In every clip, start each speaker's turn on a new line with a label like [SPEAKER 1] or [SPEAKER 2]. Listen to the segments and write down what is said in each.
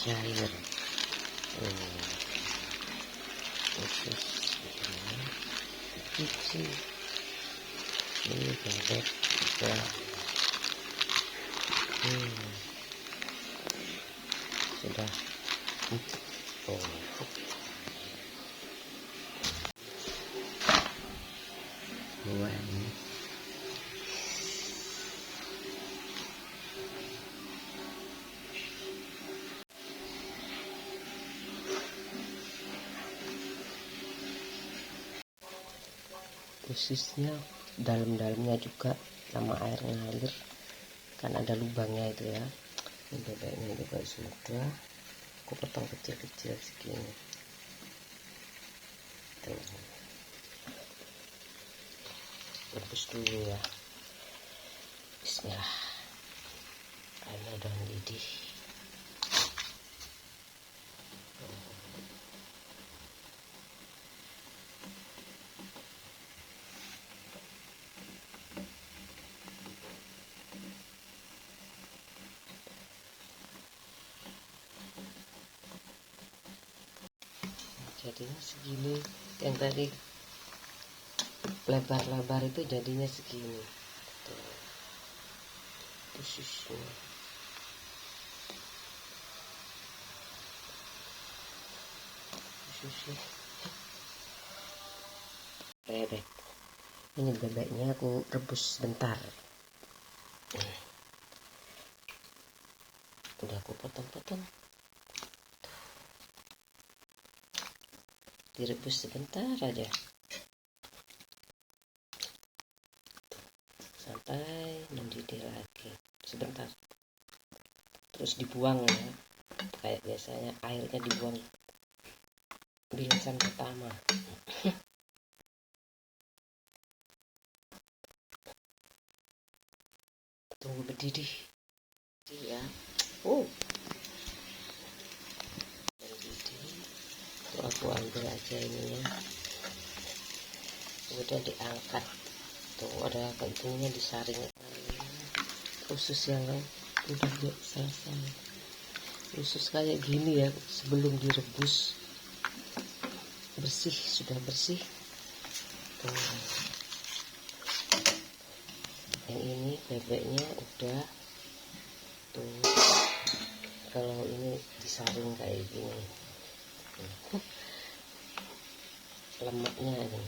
[SPEAKER 1] cair. Usus cuci ini bebek juga. Sudah dua ini. Ususnya dalam-dalamnya juga sama air ngalir, kan ada lubangnya itu ya. Ini bebeknya juga sudah aku potong kecil-kecil segini. Tuh. Rebus dulu ya. Bismillah. Airnya udah mendidih. Jadinya segini, yang tadi lebar-lebar itu jadinya segini. Tuh. Itu susunya. Susu. Bebek. Ini bebeknya aku rebus sebentar. Udah aku potong-potong. Direbus sebentar aja sampai mendidih lagi sebentar, terus dibuang ya, kayak biasanya airnya dibuang bilasan pertama. Tunggu mendidih ya. Mendidih. Tuh, aku ambil aja ininya, kemudian diangkat. Tuh ada itunya, disaring. Usus yang udah selesai. Usus kayak gini ya, sebelum direbus bersih, sudah bersih. Tuh. Yang ini bebeknya udah. Tuh. Kalau ini disaring kayak gini, lemaknya ini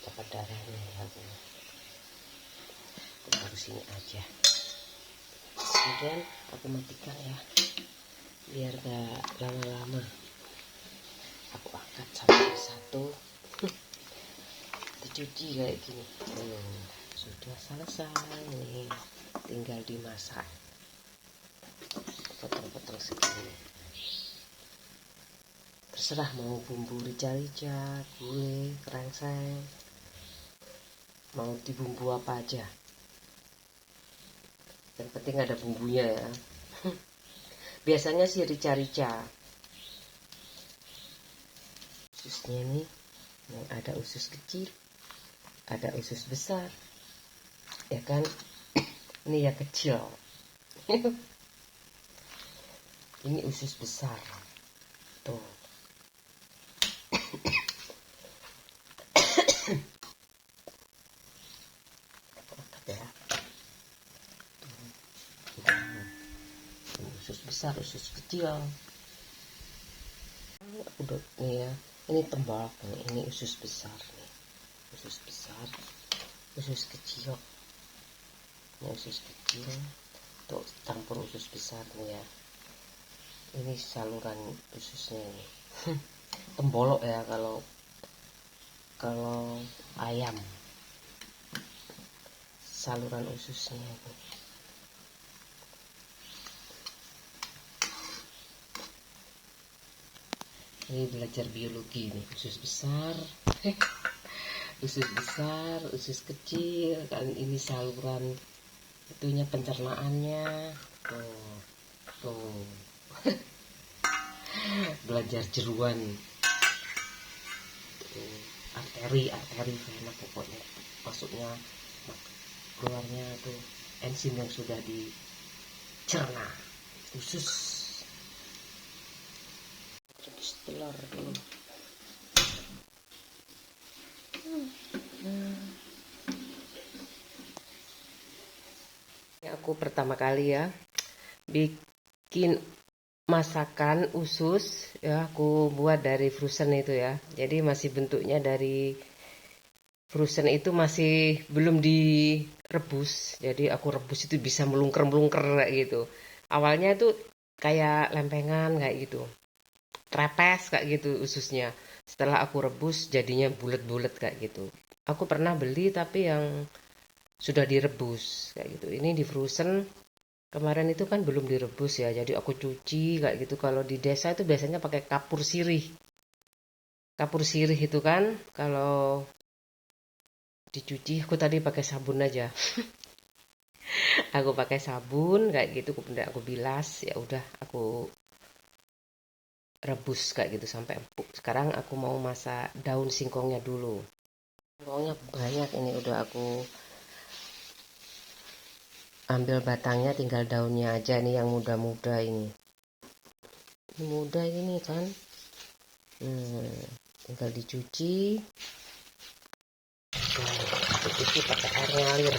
[SPEAKER 1] dapat darahnya ya. Taruh sini aja, kemudian aku matikan ya biar gak lama-lama. Aku angkat satu-satu. Dicuci kayak gini. Sudah selesai nih, tinggal dimasak. Potong-potong segini. Terserah mau bumbu rica-rica, gulai, kerangseng, mau dibumbu apa aja. Yang penting ada bumbunya ya. Biasanya sih rica-rica. Ususnya ini yang ada usus kecil, ada usus besar, ya kan? Ini ya kecil. Ini usus besar. Tuh. Ya. Usus besar, usus kecil. Udah nih ya. Ini tembak nih. Ini usus besar nih. Usus besar, usus kecil. Ini usus kecil. Tuh campur usus besar nih ya. Ini saluran ususnya ini. Tembolok ya kalau ayam. Saluran ususnya itu. Ini belajar biologi nih, usus besar, usus besar, usus kecil, kan ini saluran itunya, pencernaannya. Tuh. Belajar jeruan. Tuh. Arteri vena pokoknya, masuknya keluarnya tuh enzim yang sudah dicerna usus. telur dulu. Ini aku pertama kali ya bikin masakan usus ya, aku buat dari frozen itu ya. Jadi masih bentuknya dari frozen itu masih belum direbus. Jadi aku rebus itu bisa melungker-melungker kayak gitu. Awalnya itu kayak lempengan kayak gitu. Trepes kayak gitu ususnya. Setelah aku rebus jadinya bulat-bulat kayak gitu. Aku pernah beli tapi yang sudah direbus kayak gitu. Ini di frozen. Kemarin itu kan belum direbus ya, jadi aku cuci kayak gitu. Kalau di desa itu biasanya pakai kapur sirih. Kapur sirih itu kan kalau dicuci, aku tadi pakai sabun aja. Aku pakai sabun kayak gitu, kemudian aku bilas, ya udah aku rebus kayak gitu sampai empuk. Sekarang aku mau masak daun singkongnya dulu. Singkongnya banyak, ini udah aku ambil batangnya, tinggal daunnya aja nih yang muda-muda ini. Ini muda ini kan. Tinggal dicuci. Dicuci pakai air ngalir.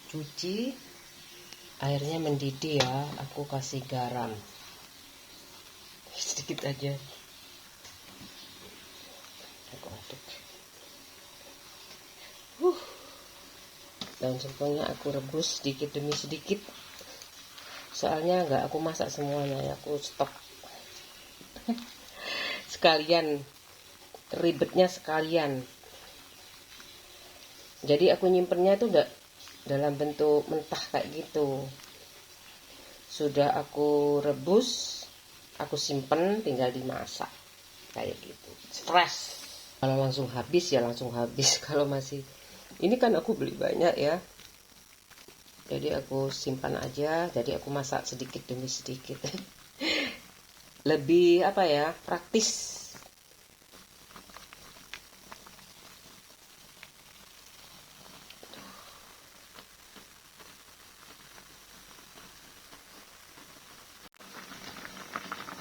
[SPEAKER 1] Cuci, airnya mendidih ya, aku kasih garam sedikit aja, aku aduk. Daun singkongnya aku rebus sedikit demi sedikit, soalnya nggak aku masak semuanya ya, aku stok sekalian, ribetnya sekalian. Jadi aku nyimpennya tuh nggak dalam bentuk mentah kayak gitu. Sudah aku rebus, aku simpen, tinggal dimasak kayak gitu. Fresh. Kalau langsung habis ya langsung habis. Kalau masih, ini kan aku beli banyak ya, jadi aku simpan aja. Jadi aku masak sedikit demi sedikit. Lebih apa ya, praktis.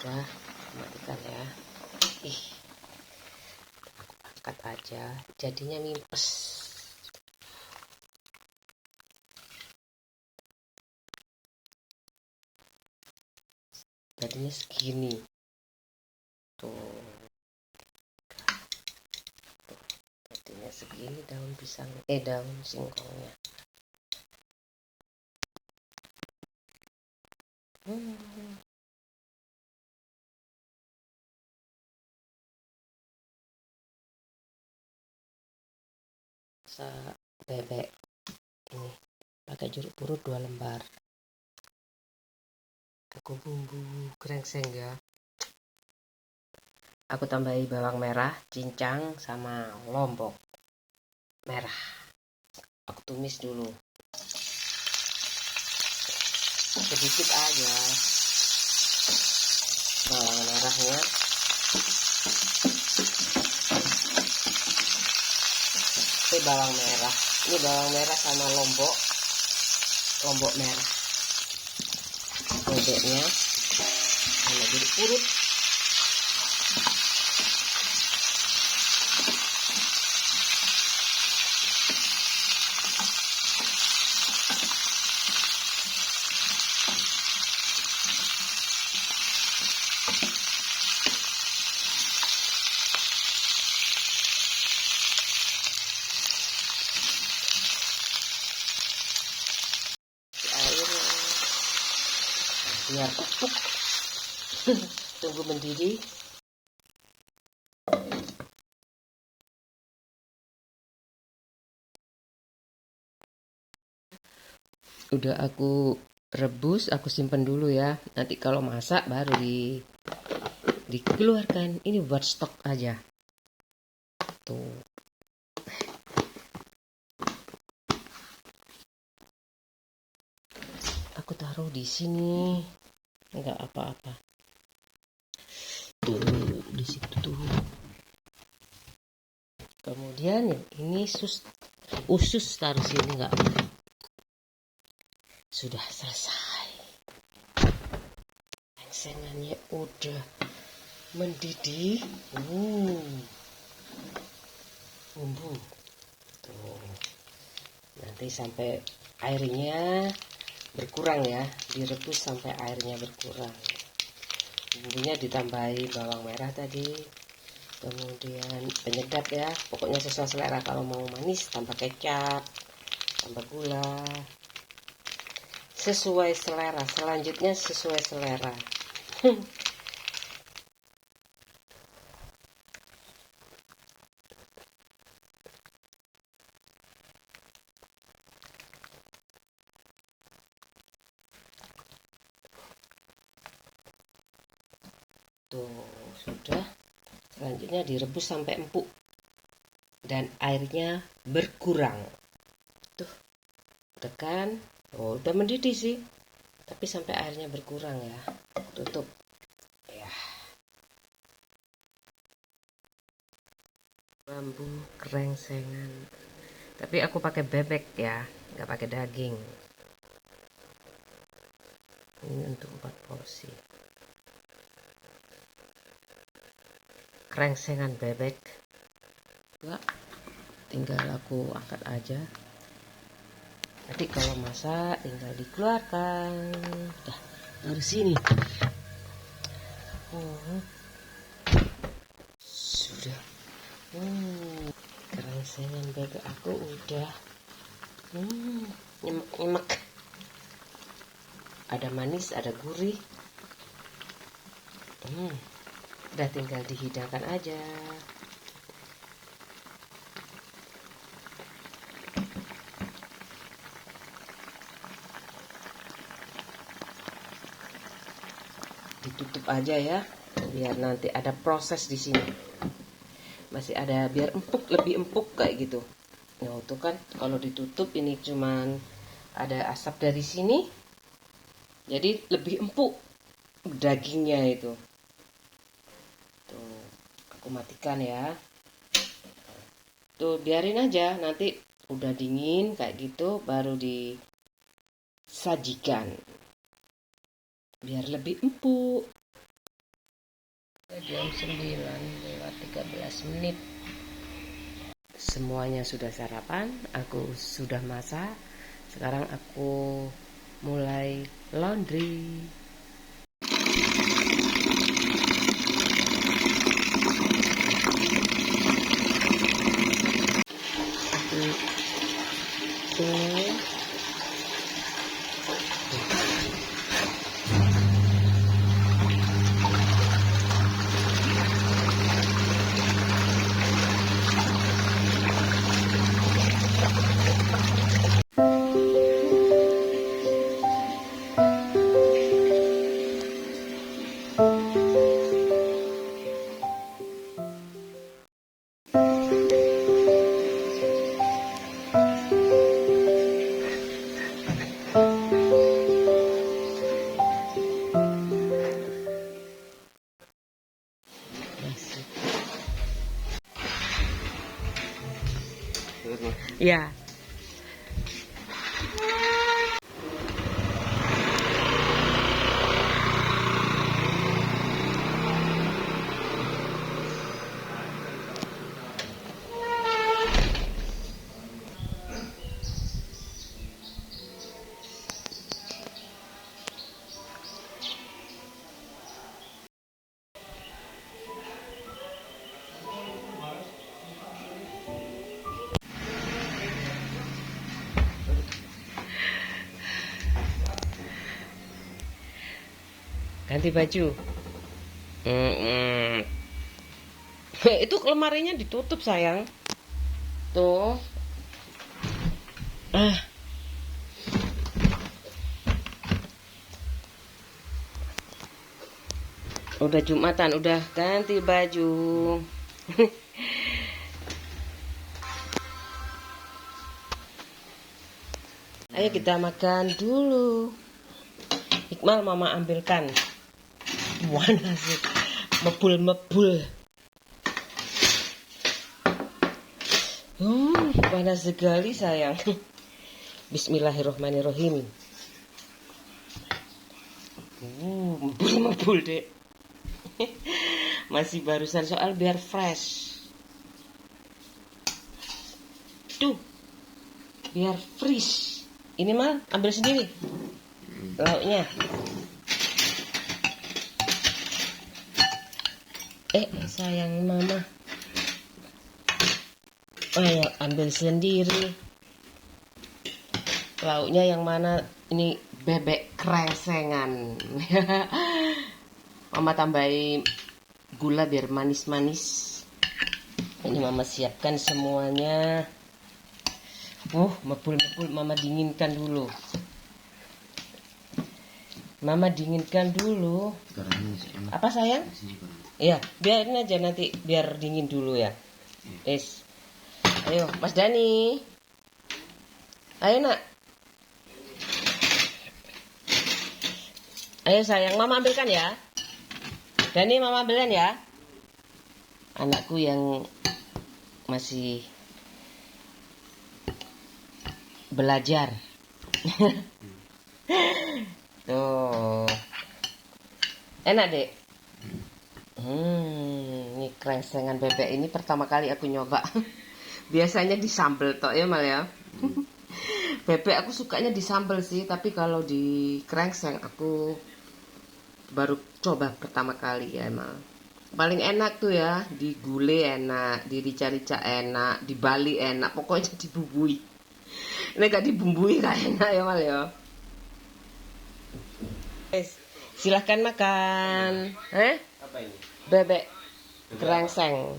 [SPEAKER 1] Udah, matikan ya. Angkat aja, jadinya mimpes. Jadinya segini. Tuh. Jadinya segini daun pisang, daun singkongnya. Bebek ini pakai jeruk purut 2 lembar. Aku bumbu krengseng ya, aku tambahi bawang merah cincang sama lombok merah. Aku tumis dulu sedikit aja bawang merahnya. Ini bawang merah, ini bawang merah sama lombok merah. Bebeknya sama jeruk purut. Biar empuk. Tunggu mendidih. Udah aku rebus, aku simpen dulu ya, nanti kalau masak baru dikeluarkan. Ini buat stok aja tuh. Aku taruh di sini, nggak apa-apa. situ tuh. Kemudian yang ini usus taruh sini nggak? Sudah selesai. Sengsengannya udah mendidih. Bumbu. Tuh. Nanti sampai airnya berkurang ya, direbus sampai airnya berkurang. Bumbunya ditambahi bawang merah tadi, kemudian penyedap ya, pokoknya sesuai selera. Kalau mau manis tambah kecap, tambah gula, sesuai selera. Selanjutnya sesuai selera. Tuh sudah. Selanjutnya direbus sampai empuk dan airnya berkurang. Tuh, tekan. Oh, udah mendidih sih, tapi sampai airnya berkurang ya. Tutup ya. Bambu krengsengan, tapi aku pakai bebek ya, nggak pakai daging. Ini untuk 4 porsi krengsengan bebek. Enggak, tinggal aku angkat aja. Nanti kalau masak tinggal dikeluarkan. Dah, dari sini. Sudah. Krengsengan bebek aku udah nyemek-nyemek. Ada manis, ada gurih. Udah tinggal dihidangkan aja. Ditutup aja ya, biar nanti ada proses di sini. Masih ada, biar empuk, lebih empuk kayak gitu. Nah, itu kan kalau ditutup ini cuman ada asap dari sini, jadi lebih empuk dagingnya itu. Tuh, aku matikan ya. Tuh, biarin aja, nanti udah dingin kayak gitu baru disajikan. Biar lebih empuk. Jam 9:13. Semuanya sudah sarapan, aku sudah masak. Sekarang aku mulai laundry. Ya. Ganti baju. Itu lemarinya ditutup sayang. Tuh. Udah Jumatan, udah ganti baju. Ayo kita makan dulu. Iqmal mama ambilkan. Mana sih? Mebul-mebul. panas sekali sayang. Bismillahirrohmanirrohim. Mebul dek. Masih barusan soal biar fresh. Tuh, biar fresh. Ini mah ambil sendiri lauknya. Sayang mama. Ayo ambil sendiri. Lauknya yang mana? Ini bebek krengsengan. Mama tambahin gula biar manis-manis. Ini mama siapkan semuanya. Mebul-mebul, mama dinginkan dulu. Mama dinginkan dulu. Apa sayang? Iya, biarin aja nanti biar dingin dulu ya. Ayo, Mas Dani. Ayo nak. Ayo sayang, mama ambilkan ya. Dani, mama ambilkan ya. Anakku yang masih belajar. Tuh. Enak, Dek. Ini krengsengan bebek ini pertama kali aku nyoba. Biasanya disambel tok ya Mal ya. Bebek aku sukanya disambel sih, tapi kalau di krengseng aku baru coba pertama kali ya Mal. Paling enak tuh ya, digulai enak, dirica-rica enak, dibali enak, pokoknya dibumbui. Ini gak dibumbui gak enak ya Mal ya. Silahkan makan.
[SPEAKER 2] Apa ini?
[SPEAKER 1] Bebek krengseng.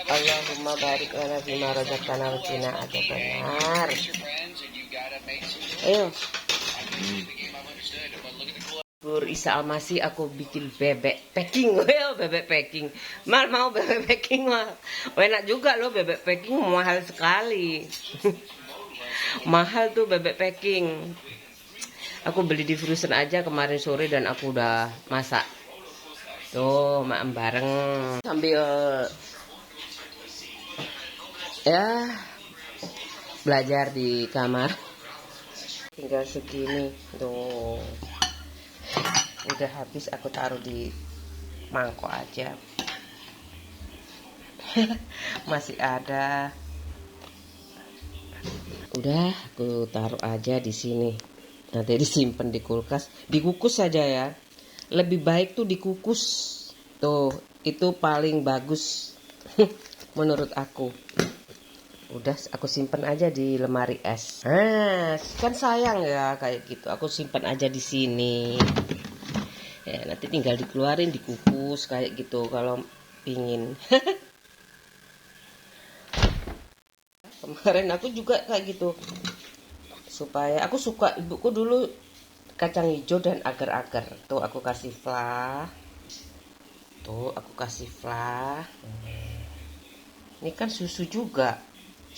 [SPEAKER 1] Allahumma barik lana fima razaqtana wa qina adzabannar. Ayo. Bur Isa Almasi aku bikin bebek packing. Bebek packing. Mal mau bebek packing mah. Enak juga loh bebek packing, mahal sekali. Mahal tuh bebek packing. Aku beli di frozen aja kemarin sore dan aku udah masak. Tuh, makan bareng sambil ya belajar di kamar. Tinggal segini. Tuh. Udah habis aku taruh di mangkok aja. Masih ada. Udah aku taruh aja di sini. Nanti disimpan di kulkas, dikukus saja ya. Lebih baik tuh dikukus. Tuh, itu paling bagus menurut aku. Udah aku simpan aja di lemari es. Kan sayang ya kayak gitu. Aku simpan aja di sini. Ya, nanti tinggal dikeluarin, dikukus kayak gitu kalau pingin. Kemarin aku juga kayak gitu. Supaya aku suka, ibuku dulu kacang hijau dan agar-agar. Tuh aku kasih flah. Tuh aku kasih flah. Ini kan susu juga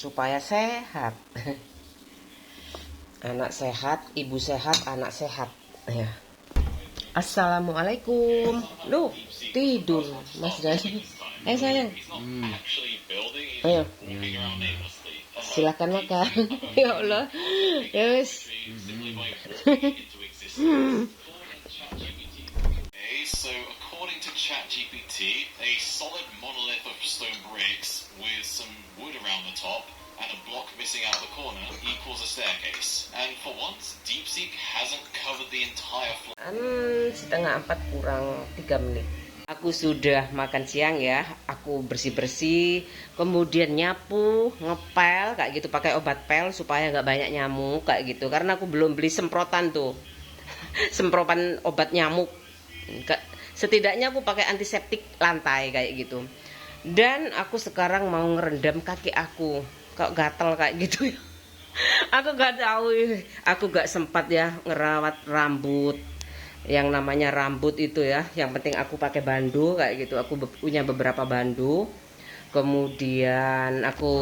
[SPEAKER 1] supaya sehat. Anak sehat, ibu sehat, anak sehat. Ya. Assalamualaikum. Loh, tidur Mas Dani. Sayang. Ayo. Silakan makan. Ya Allah. Yes.
[SPEAKER 3] So according to ChatGPT, a solid monolith of stone bricks with some wood around the top and a block missing out of the corner equals a staircase. And for once, DeepSeek hasn't covered the entire floor.
[SPEAKER 1] 3:30 kurang 3 menit. Aku sudah makan siang ya. Aku bersih-bersih, kemudian nyapu, ngepel kayak gitu pakai obat pel supaya nggak banyak nyamuk kayak gitu. Karena aku belum beli semprotan tuh. Semprotan obat nyamuk. Setidaknya aku pakai antiseptik lantai kayak gitu. Dan aku sekarang mau ngerendam kaki aku. Kok gatel kayak gitu ya. Aku gak tahu. Aku gak sempat ya ngerawat rambut. Yang namanya rambut itu ya. Yang penting aku pakai bandu kayak gitu. Aku punya beberapa bandu. Kemudian aku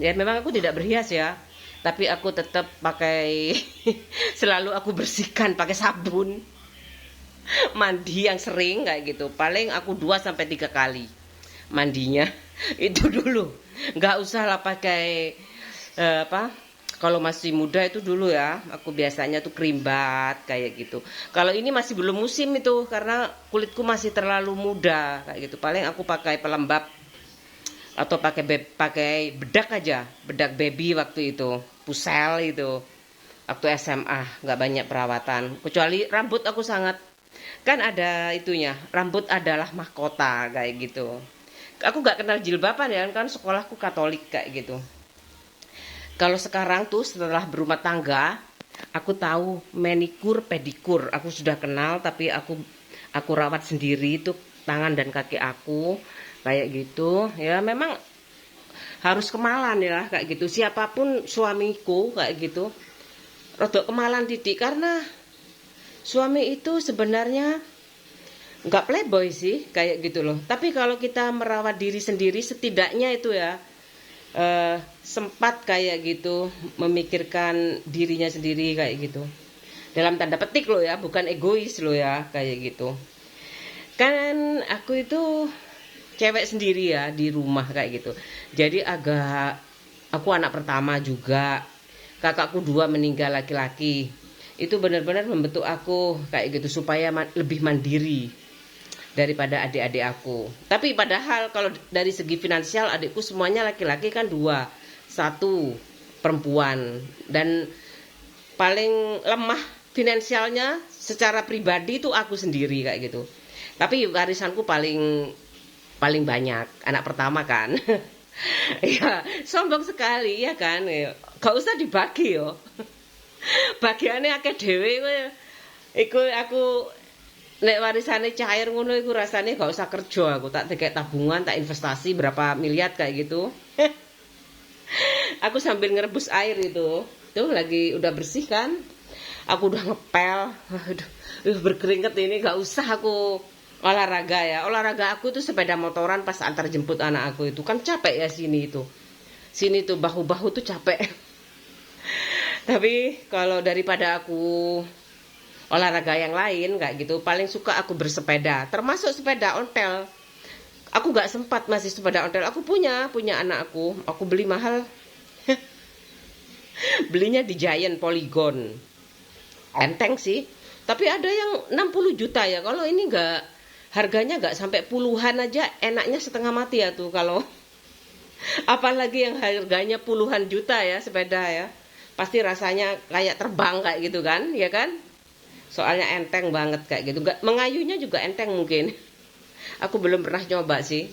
[SPEAKER 1] ya memang aku tidak berhias ya. Tapi aku tetap pakai selalu aku bersihkan pakai sabun. Mandi yang sering kayak gitu. Paling aku 2-3 kali. mandinya. Itu dulu. Nggak usah lah pakai kalau masih muda itu dulu ya, aku biasanya tuh krimbat kayak gitu. Kalau ini masih belum musim itu karena kulitku masih terlalu muda kayak gitu. Paling aku pakai pelembab atau pakai bedak aja, bedak baby waktu itu, pusel itu. Waktu SMA nggak banyak perawatan. Kecuali rambut aku sangat, kan ada itunya, rambut adalah mahkota kayak gitu. Aku nggak kenal jilbaban ya, kan sekolahku Katolik kayak gitu. Kalau sekarang tuh setelah berumah tangga, aku tahu manikur, pedikur. Aku sudah kenal tapi aku rawat sendiri itu tangan dan kaki aku kayak gitu. Ya memang harus kemalan ya kayak gitu. Siapapun suamiku kayak gitu. Rodok kemalan titik karena suami itu sebenarnya nggak playboy sih kayak gitu loh. Tapi kalau kita merawat diri sendiri setidaknya itu ya sempat kayak gitu memikirkan dirinya sendiri kayak gitu. Dalam tanda petik loh ya, bukan egois loh ya kayak gitu. Kan aku itu cewek sendiri ya di rumah kayak gitu. Jadi aku anak pertama juga. Kakakku 2 meninggal laki-laki. Itu benar-benar membentuk aku kayak gitu supaya lebih mandiri daripada adik-adik aku. Tapi padahal kalau dari segi finansial adikku semuanya laki-laki kan 2, 1 perempuan. Dan paling lemah finansialnya secara pribadi itu aku sendiri kayak gitu. Tapi warisanku paling banyak, anak pertama kan. Ya sombong sekali ya kan. Gak usah dibagi yo. Bagiannya akeh dhewe iku aku nek warisane cair ngono iku rasane gak usah kerja, aku tak tekek tabungan, tak investasi berapa miliar kayak gitu. Aku sambil ngerebus air itu. Tuh lagi udah bersih kan. Aku udah ngepel. Aduh, berkeringat ini gak usah aku olahraga ya. Olahraga aku tuh sepeda motoran pas antar jemput anak aku itu. Kan capek ya sini itu. Sini tuh bahu-bahu tuh capek. Tapi kalau daripada aku olahraga yang lain kayak gitu, paling suka aku bersepeda, termasuk sepeda ontel. Aku gak sempat masih sepeda ontel. Aku punya anak aku beli mahal. Belinya di Giant Polygon. Enteng sih, tapi ada yang 60 juta ya. Kalau ini harganya gak sampai puluhan aja, enaknya setengah mati ya tuh kalau. Apalagi yang harganya puluhan juta ya sepeda ya. Pasti rasanya kayak terbang kayak gitu kan, ya kan? Soalnya enteng banget kayak gitu. Mengayuhnya juga enteng mungkin. Aku belum pernah coba sih.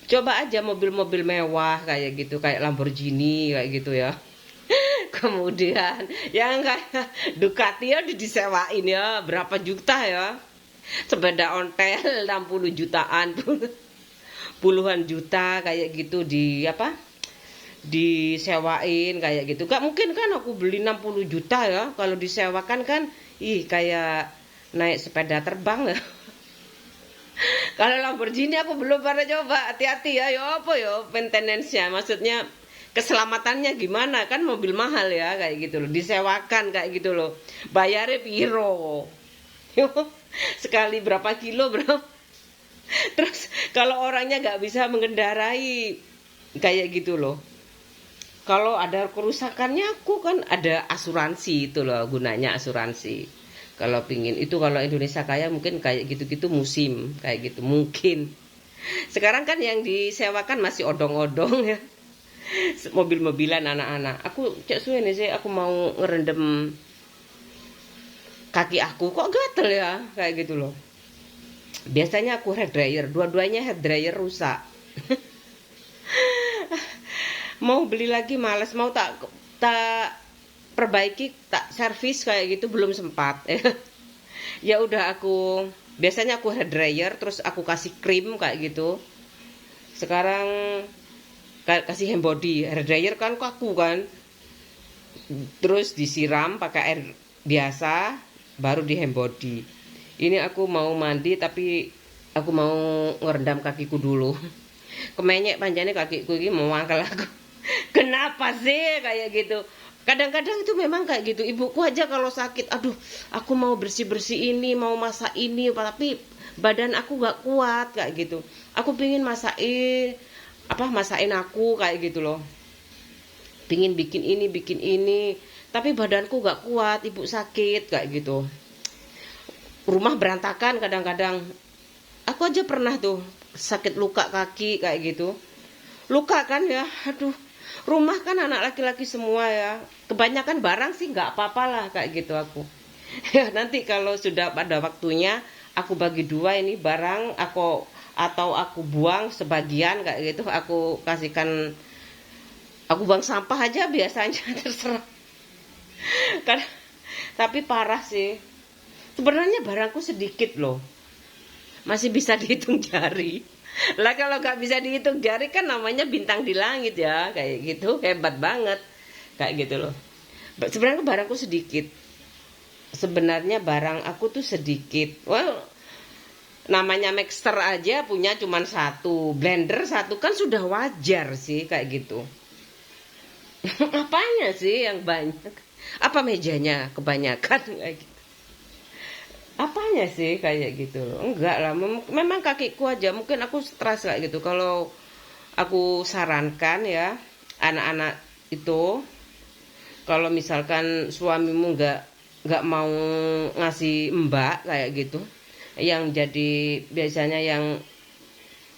[SPEAKER 1] Coba aja mobil-mobil mewah kayak gitu, kayak Lamborghini kayak gitu ya. Kemudian yang kayak Ducati ya disewain ya berapa juta ya. Sepeda ontel 60 jutaan, puluhan juta kayak gitu disewain kayak gitu. Gak mungkin kan aku beli 60 juta ya. Kalau disewakan kan kayak naik sepeda terbang ya. Kalau Lamborghini aku belum pernah coba. Hati-hati ya, apa ya maintenance-nya, maksudnya keselamatannya gimana, kan mobil mahal ya kayak gitu loh, disewakan kayak gitu loh. Bayarnya piro? Sekali berapa kilo berapa? Terus kalau orangnya nggak bisa mengendarai kayak gitu loh. Kalau ada kerusakannya aku kan ada asuransi itu loh, gunanya asuransi. Kalau pingin itu, kalau Indonesia kaya mungkin kayak gitu-gitu musim kayak gitu mungkin. Sekarang kan yang disewakan masih odong-odong ya. Mobil-mobilan anak-anak. Aku cek suwe nih sih, aku mau ngerendam kaki aku kok gatel ya kayak gitu loh. Biasanya aku hair dryer, dua-duanya hair dryer rusak. Mau beli lagi males, mau tak perbaiki, tak servis kayak gitu belum sempat. Ya udah biasanya aku hair dryer terus aku kasih krim kayak gitu. Sekarang kasih hand body, hair dryer kan kaku kan. Terus disiram pakai air biasa baru di hand body. Ini aku mau mandi tapi aku mau ngerendam kakiku dulu. Kemenyek panjangnya kakiku ini mau angkel aku. Kenapa sih kayak gitu? Kadang-kadang itu memang kayak gitu. Ibuku aja kalau sakit, aduh, aku mau bersih-bersih ini, mau masak ini, tapi badan aku gak kuat kayak gitu. aku pingin masakin aku kayak gitu loh. Pingin bikin ini, tapi badanku gak kuat, ibu sakit kayak gitu. Rumah berantakan kadang-kadang. Aku aja pernah tuh sakit luka kaki kayak gitu. Luka kan ya, aduh. Rumah kan anak laki-laki semua ya. Kebanyakan barang sih gak apa-apa lah kayak gitu aku. Ya nanti kalau sudah pada waktunya aku bagi dua ini barang atau aku buang sebagian kayak gitu, aku kasihkan, aku buang sampah aja biasanya terserah. Kan tapi parah sih. Sebenarnya barangku sedikit loh. Masih bisa dihitung jari. Lah kalau gak bisa dihitung jari kan namanya bintang di langit ya, kayak gitu, hebat banget. Kayak gitu loh. Sebenarnya barangku sedikit. Sebenarnya barang aku tuh sedikit. Well, namanya mixer aja punya cuman satu, blender satu kan sudah wajar sih kayak gitu. Apanya sih yang banyak? Apa mejanya kebanyakan kayak gitu? Apanya sih kayak gitu loh? Enggak lah, memang kakiku aja. Mungkin aku stres kayak gitu. Kalau aku sarankan ya, anak-anak itu, kalau misalkan suamimu nggak mau ngasih mbak kayak gitu, yang jadi biasanya yang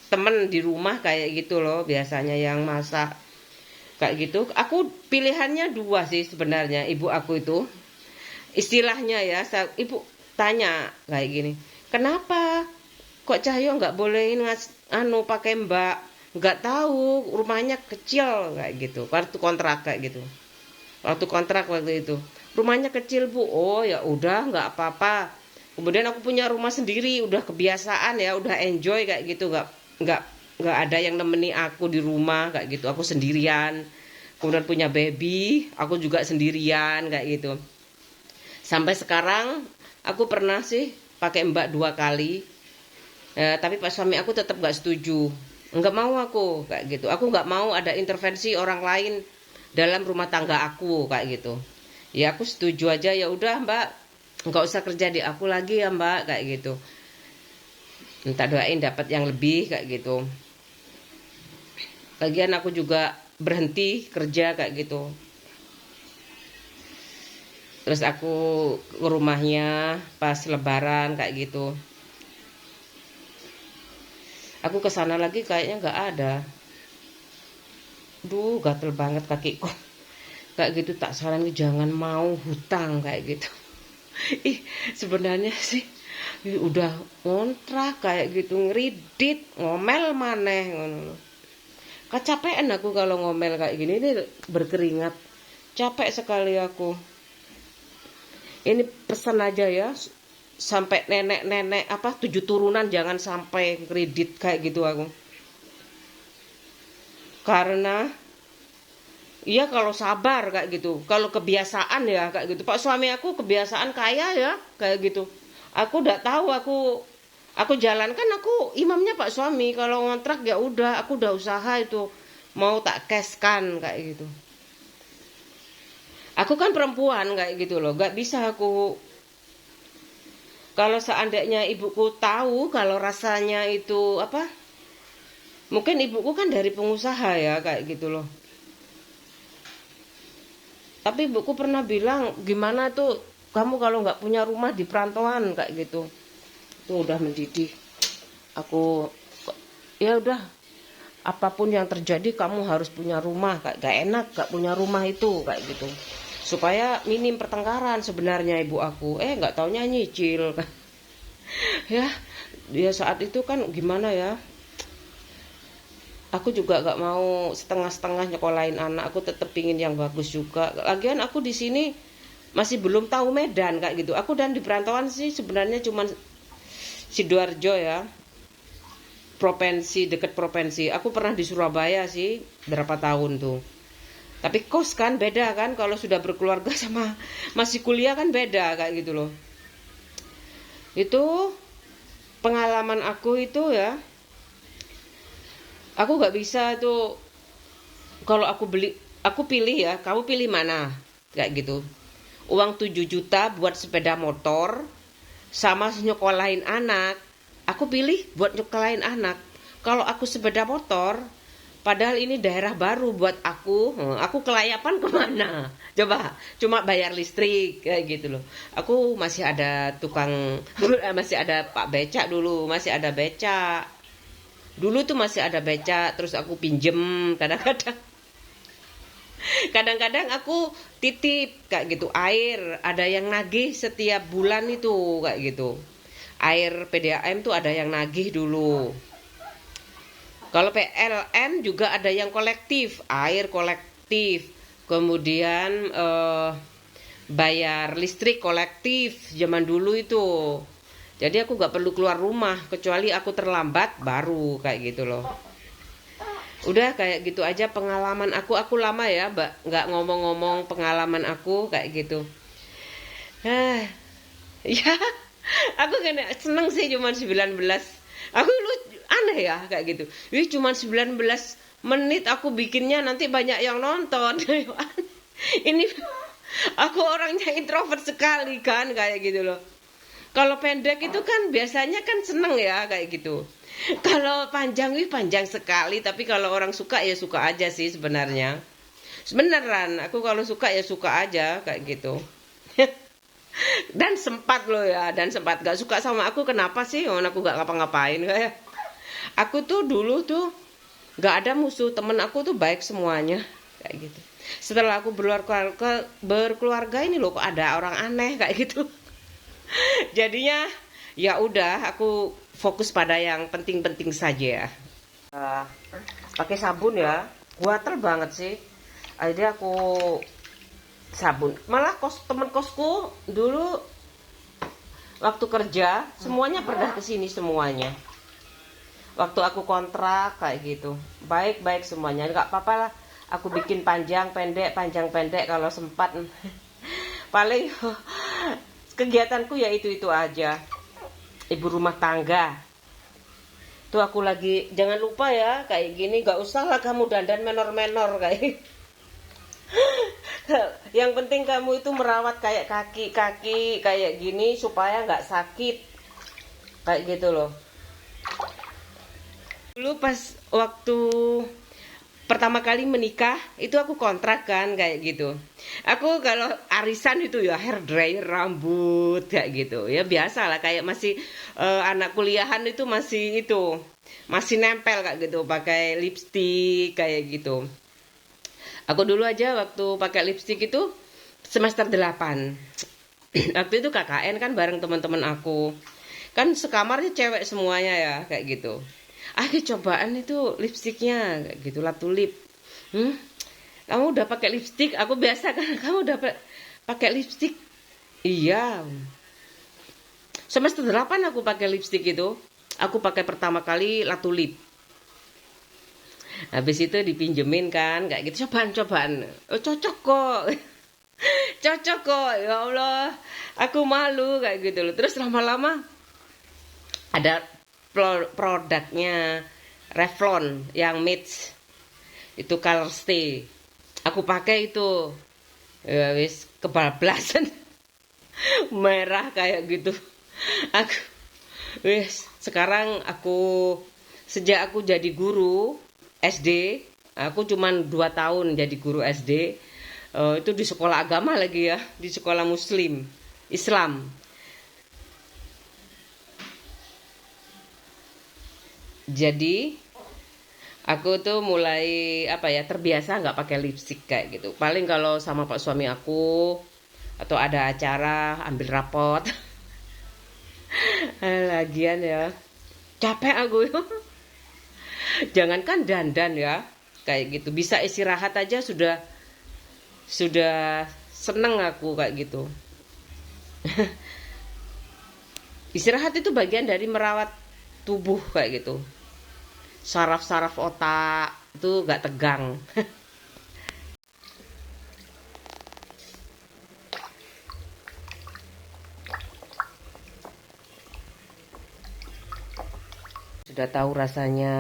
[SPEAKER 1] temen di rumah kayak gitu loh, biasanya yang masak kayak gitu. Aku pilihannya dua sih sebenarnya, ibu aku itu istilahnya ya, ibu tanya kayak gini, kenapa kok Cahyo nggak bolehin pakai mbak, nggak tahu rumahnya kecil kayak gitu, waktu kontrak kayak gitu. Waktu kontrak waktu itu rumahnya kecil bu, oh ya udah nggak apa-apa. Kemudian aku punya rumah sendiri, udah kebiasaan ya, udah enjoy kayak gitu, nggak nggak ada yang nemeni aku di rumah kayak gitu, aku sendirian. Kemudian punya baby, aku juga sendirian kayak gitu. Sampai sekarang aku pernah sih pakai mbak 2 kali, tapi pas suami aku tetap nggak setuju, nggak mau aku kayak gitu. Aku nggak mau ada intervensi orang lain dalam rumah tangga aku kayak gitu. Ya aku setuju aja, ya udah mbak, nggak usah kerja di aku lagi ya mbak kayak gitu. Minta doain dapat yang lebih kayak gitu. Lagian aku juga berhenti kerja kayak gitu. Terus aku ke rumahnya pas lebaran kayak gitu. Aku kesana lagi kayaknya nggak ada. Duh, gatel banget kakiku. Kayak gitu, tak saran jangan mau hutang kayak gitu. Ih, sebenarnya sih udah ngontrak kayak gitu, ngeridit, ngomel maneh ngono. Kecapean aku kalau ngomel kayak gini, ini berkeringat. Capek sekali aku. Ini pesan aja ya, sampai nenek-nenek 7 turunan jangan sampai kredit kayak gitu aku. Karena iya kalau sabar kayak gitu, kalau kebiasaan ya kayak gitu. Pak suami aku kebiasaan kaya ya kayak gitu. Aku udah tahu, aku jalankan, aku imamnya Pak suami. Kalau ngontrak ya udah, aku udah usaha itu mau tak cashkan kayak gitu. Aku kan perempuan kayak gitu loh, gak bisa aku. Kalau seandainya ibuku tahu kalau rasanya itu mungkin ibuku kan dari pengusaha ya kayak gitu loh. Tapi ibuku pernah bilang, gimana tuh kamu kalau nggak punya rumah di perantauan kayak gitu. Tuh udah mendidih. Aku ya udah, apapun yang terjadi kamu harus punya rumah, kayak gak enak gak punya rumah itu kayak gitu. Supaya minim pertengkaran sebenarnya ibu aku. Nggak taunya nyicil. Ya, dia saat itu kan gimana ya? Aku juga gak mau setengah-setengah nyekolahin anak, aku tetap pingin yang bagus juga. Lagian aku di sini masih belum tahu Medan kayak gitu. Aku dan di perantauan sih sebenarnya cuman Sidoarjo ya, provinsi, deket provinsi. Aku pernah di Surabaya sih berapa tahun tuh. Tapi kos kan beda kan, kalau sudah berkeluarga sama masih kuliah kan beda kayak gitu loh. Itu pengalaman aku itu ya. Aku gak bisa tuh, kalau aku pilih ya, kamu pilih mana kayak gitu. Uang 7 juta buat sepeda motor sama nyekolahin anak. Aku pilih buat nyekolahin anak. kalau aku sepeda motor, padahal ini daerah baru buat aku kelayapan kemana? Coba, cuma bayar listrik kayak gitu loh. Aku masih ada tukang, masih ada Pak Becak dulu, masih ada becak. Dulu tuh masih ada becak, terus aku pinjem kadang-kadang. Kadang-kadang aku titip kayak gitu air, ada yang nagih setiap bulan itu kayak gitu. Air PDAM tuh ada yang nagih dulu. Kalau PLN juga ada yang kolektif, air kolektif. Kemudian bayar listrik kolektif zaman dulu itu. Jadi aku nggak perlu keluar rumah kecuali aku terlambat baru kayak gitu loh. Udah kayak gitu aja pengalaman aku lama ya Mbak nggak ngomong-ngomong pengalaman aku kayak gitu. Ya aku kena seneng sih cuman 19. Aku lu aneh ya kayak gitu. Cuman 19 menit aku bikinnya nanti banyak yang nonton. Ini aku orangnya introvert sekali kan kayak gitu loh. Kalau pendek itu kan biasanya kan seneng ya kayak gitu. Kalau panjang panjang sekali, tapi kalau orang suka ya suka aja sih sebenarnya. Sebeneran, aku kalau suka ya suka aja kayak gitu. Dan sempat loh ya, dan sempat gak suka sama aku kenapa sih? Aku gak ngapa-ngapain kayak. Aku tuh dulu tuh gak ada musuh, temen aku tuh baik semuanya kayak gitu. Setelah aku berkeluarga ini loh kok ada orang aneh kayak gitu. Jadinya ya udah aku fokus pada yang penting-penting saja. Pakai sabun ya, gatel banget sih. Akhirnya aku sabun. Malah temen kosku dulu waktu kerja semuanya pernah kesini semuanya. Waktu aku kontrak kayak gitu, baik-baik semuanya. Nggak apa-apa lah. Aku bikin panjang pendek kalau sempat. Paling kegiatanku ya itu aja. Ibu rumah tangga. Tuh aku lagi jangan lupa ya kayak gini gak usah lah kamu dandan menor-menor kayak. Yang penting kamu itu merawat kayak kaki kayak gini supaya nggak sakit kayak gitu loh. Dulu pas waktu pertama kali menikah itu aku kontrak kan kayak gitu. Aku kalau arisan itu ya hair dryer rambut kayak gitu ya biasa lah kayak masih anak kuliahan itu masih nempel kayak gitu pakai lipstik kayak gitu. Aku dulu aja waktu pakai lipstik itu semester 8. Waktu itu KKN kan bareng teman-teman aku. Kan sekamarnya cewek semuanya ya kayak gitu. Cobaan itu lipstiknya kayak gitu lah tulip. Kamu udah pakai lipstik? Aku biasa kan kamu udah pakai lipstik? Iya. Semester 8 aku pakai lipstik itu. Aku pakai pertama kali La Tulip. Habis itu dipinjemin kan kayak gitu cobaan. Oh, cocok kok. Cocok kok. Ya Allah, aku malu kayak gitu loh. Terus lama-lama ada produknya Revlon yang Mitch itu Color Stay. Aku pakai itu. Ya wis kebablasan. Merah kayak gitu. Aku sekarang sejak aku jadi guru SD, aku cuman 2 tahun jadi guru SD. Itu di sekolah agama lagi ya, di sekolah Muslim Islam. Jadi aku tuh mulai terbiasa nggak pakai lipstik kayak gitu. Paling kalau sama pak suami aku atau ada acara ambil rapot. Lagian ya capek aku. Jangankan dandan ya kayak gitu, bisa istirahat aja sudah seneng aku kayak gitu. Istirahat itu bagian dari merawat tubuh kayak gitu. Saraf-saraf otak itu gak tegang. Sudah tahu rasanya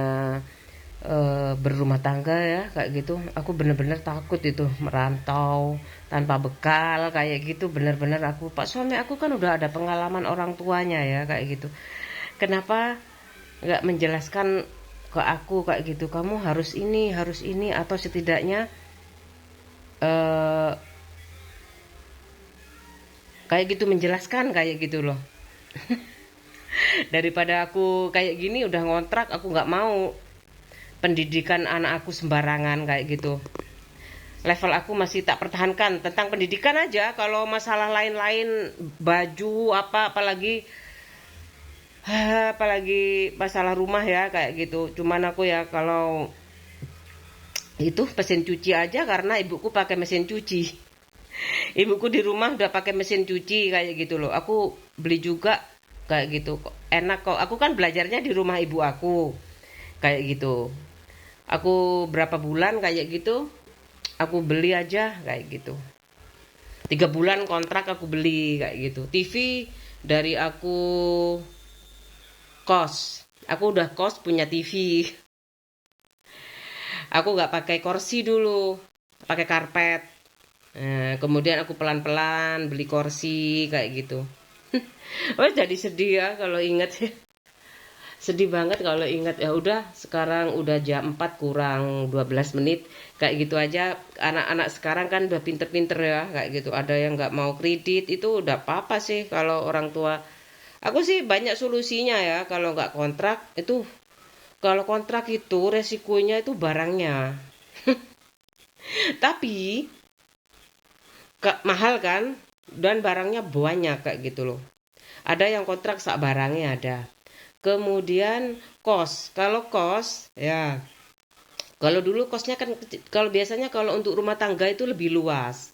[SPEAKER 1] berumah tangga ya kayak gitu. Aku bener-bener takut itu merantau tanpa bekal kayak gitu. Bener-bener pak suami aku kan udah ada pengalaman orang tuanya ya kayak gitu. Kenapa nggak menjelaskan ke aku kayak gitu, kamu harus ini atau setidaknya kayak gitu, menjelaskan kayak gitu loh. Daripada aku kayak gini udah ngontrak, aku nggak mau pendidikan anak aku sembarangan kayak gitu. Level aku masih tak pertahankan tentang pendidikan aja. Kalau masalah lain-lain, baju apalagi masalah rumah ya kayak gitu. Cuman aku ya kalau itu mesin cuci aja, karena ibuku pakai mesin cuci. Ibuku di rumah udah pakai mesin cuci kayak gitu loh. Aku beli juga kayak gitu. Enak kok. Aku kan belajarnya di rumah ibu aku kayak gitu. Aku berapa bulan kayak gitu, aku beli aja kayak gitu. 3 bulan kontrak aku beli kayak gitu. TV dari aku kos. Aku udah kos punya TV. Aku nggak pakai kursi dulu, pakai karpet. Nah, kemudian aku pelan-pelan beli kursi kayak gitu. Oh, jadi sedih ya kalau inget. Sedih banget kalau ingat. Ya udah, sekarang udah jam 4 kurang 12 menit. Kayak gitu aja. Anak-anak sekarang kan udah pinter-pinter ya kayak gitu. Ada yang nggak mau kredit, itu udah apa-apa sih kalau orang tua. Aku sih banyak solusinya ya kalau nggak kontrak itu. Kalau kontrak itu resikonya itu barangnya. Tapi mahal kan, dan barangnya banyak kayak gitu loh. Ada yang kontrak sak barangnya ada. Kemudian kos. Kalau kos ya, kalau dulu kosnya kan kalau biasanya kalau untuk rumah tangga itu lebih luas.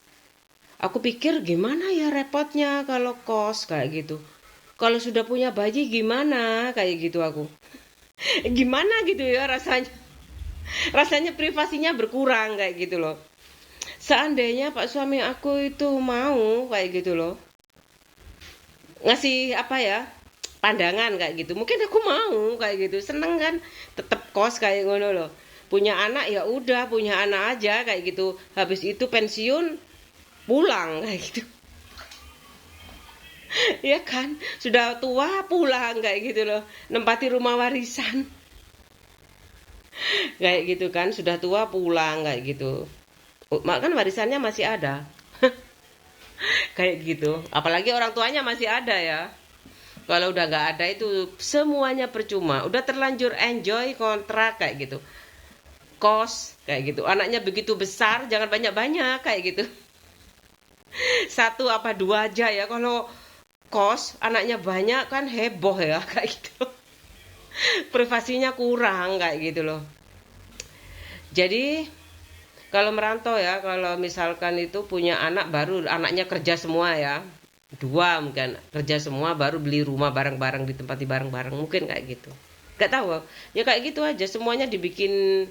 [SPEAKER 1] Aku pikir gimana ya repotnya kalau kos kayak gitu. Kalau sudah punya bayi gimana kayak gitu aku. Gimana gitu ya rasanya. Rasanya privasinya berkurang kayak gitu loh. Seandainya Pak suami aku itu mau kayak gitu loh, ngasih apa ya, pandangan kayak gitu, mungkin aku mau kayak gitu, seneng kan, tetep kos kayak ngono loh. Punya anak ya udah, punya anak aja kayak gitu, habis itu pensiun pulang kayak gitu. Ya kan, sudah tua pulang kayak gitu loh, nempati rumah warisan kayak gitu kan, sudah tua pulang kayak gitu. Kan warisannya masih ada. Kayak gitu, apalagi orang tuanya masih ada ya. Kalau udah nggak ada itu semuanya percuma. Udah terlanjur enjoy kontrak kayak gitu. Kos kayak gitu. Anaknya begitu besar, jangan banyak-banyak kayak gitu. Satu apa dua aja ya. Kalau kos anaknya banyak kan heboh ya kayak gitu. Privasinya kurang kayak gitu loh. Jadi kalau merantau ya, kalau misalkan itu punya anak baru, anaknya kerja semua ya, 2 mungkin kerja semua, baru beli rumah bareng-bareng, ditempati bareng-bareng, mungkin kayak gitu. Gak tahu ya, kayak gitu aja, semuanya dibikin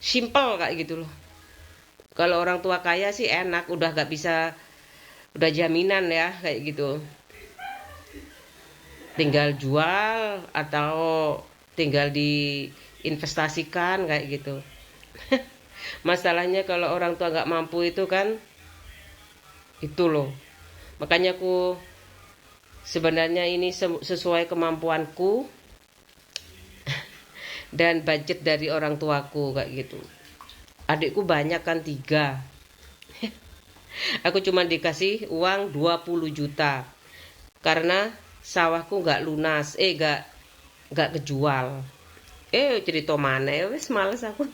[SPEAKER 1] simple kayak gitu loh. Kalau orang tua kaya sih enak, udah gak bisa, udah jaminan ya kayak gitu, tinggal jual atau tinggal diinvestasikan kayak gitu. Masalahnya kalau orang tua gak mampu itu kan, itu loh. Makanya aku sebenarnya ini sesuai kemampuanku dan budget dari orang tuaku kayak gitu. Adikku banyak kan 3. Aku cuma dikasih uang 20 juta karena sawahku gak lunas, gak kejual. Cerita mana ya, wis males aku.